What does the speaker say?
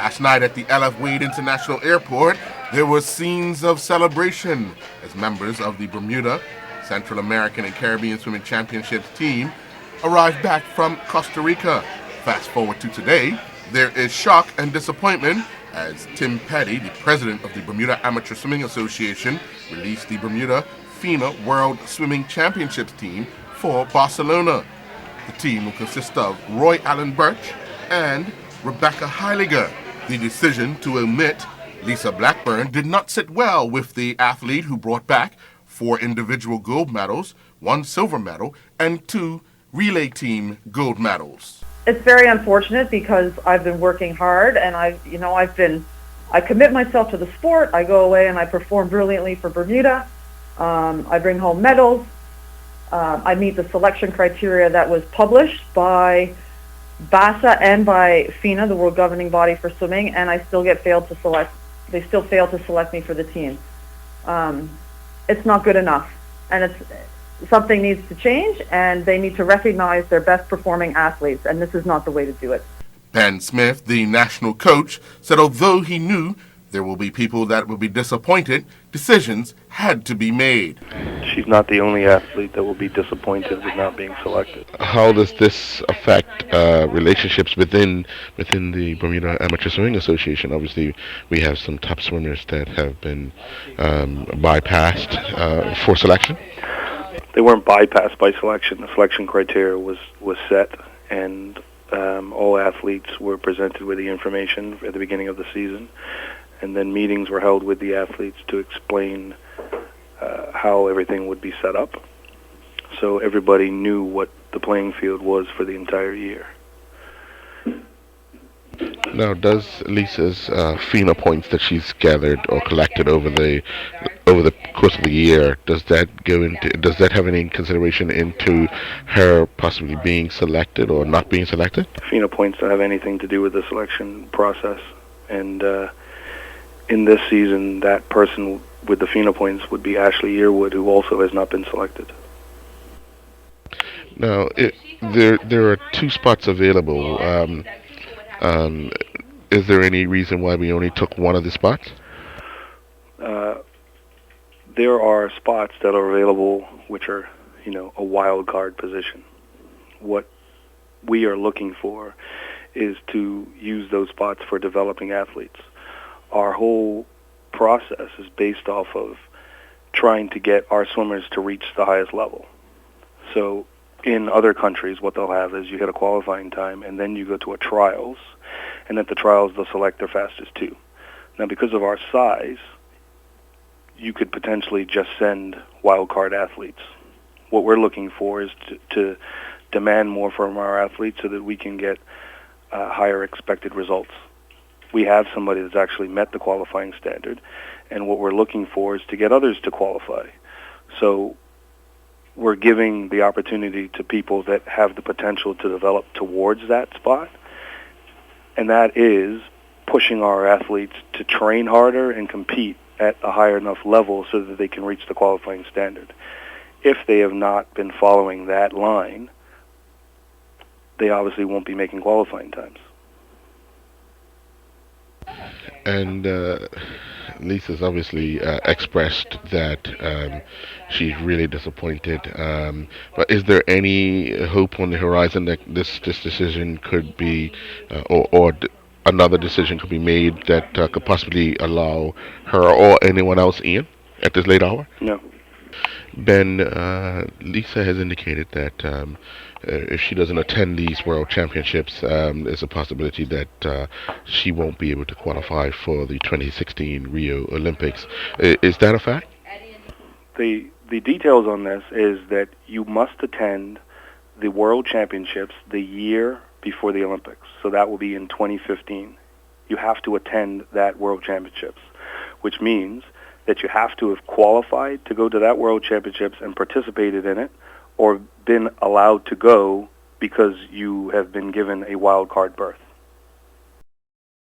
Last night at the LF Wade International Airport, there were scenes of celebration as members of the Bermuda, Central American and Caribbean Swimming Championships team arrived back from Costa Rica. Fast forward to today, there is shock and disappointment as Tim Petty, the president of the Bermuda Amateur Swimming Association, released the Bermuda FINA World Swimming Championships team for Barcelona. The team will consist of Roy Allen Birch and Rebecca Heiliger. The decision to omit Lisa Blackburn did not sit well with the athlete who brought back 4 individual gold medals, 1 silver medal, and 2 relay team gold medals. It's very unfortunate because I've been working hard and I commit myself to the sport. I go away and I perform brilliantly for Bermuda. I bring home medals. I meet the selection criteria that was published by BASA and by FINA, the world governing body for swimming, and I still they still fail to select me for the team. It's not good enough, and something needs to change, and they need to recognize their best performing athletes, and this is not the way to do it. Ben Smith, the national coach, said although he knew there will be people that will be disappointed, decisions had to be made. She's not the only athlete that will be disappointed with not being selected. How does this affect relationships within the Bermuda Amateur Swimming Association? Obviously, we have some top swimmers that have been bypassed for selection. They weren't bypassed by selection. The selection criteria was set, and all athletes were presented with the information at the beginning of the season. And then meetings were held with the athletes to explain how everything would be set up. So everybody knew what the playing field was for the entire year. Now, does Lisa's FINA points that she's gathered or collected over the course of the year, does that have any consideration into her possibly being selected or not being selected? FINA points don't have anything to do with the selection process, and in this season, that person with the FINA points would be Ashley Yearwood, who also has not been selected. Now, there are 2 spots available. Is there any reason why we only took one of the spots? There are spots that are available which are, a wild card position. What we are looking for is to use those spots for developing athletes. Our whole process is based off of trying to get our swimmers to reach the highest level. So in other countries, what they'll have is you hit a qualifying time, and then you go to a trials, and at the trials they'll select their fastest 2. Now, because of our size, you could potentially just send wild card athletes. What we're looking for is to demand more from our athletes so that we can get higher expected results. We have somebody that's actually met the qualifying standard, and what we're looking for is to get others to qualify. So we're giving the opportunity to people that have the potential to develop towards that spot, and that is pushing our athletes to train harder and compete at a higher enough level so that they can reach the qualifying standard. If they have not been following that line, they obviously won't be making qualifying times. And Lisa's obviously expressed that she's really disappointed. But is there any hope on the horizon that this decision could be, or another decision could be made that could possibly allow her or anyone else in at this late hour? No. Ben, Lisa has indicated that if she doesn't attend these World Championships, there's a possibility that she won't be able to qualify for the 2016 Rio Olympics. Is that a fact? The details on this is that you must attend the World Championships the year before the Olympics. So that will be in 2015. You have to attend that World Championships, which means that you have to have qualified to go to that World Championships and participated in it, or been allowed to go because you have been given a wild card berth.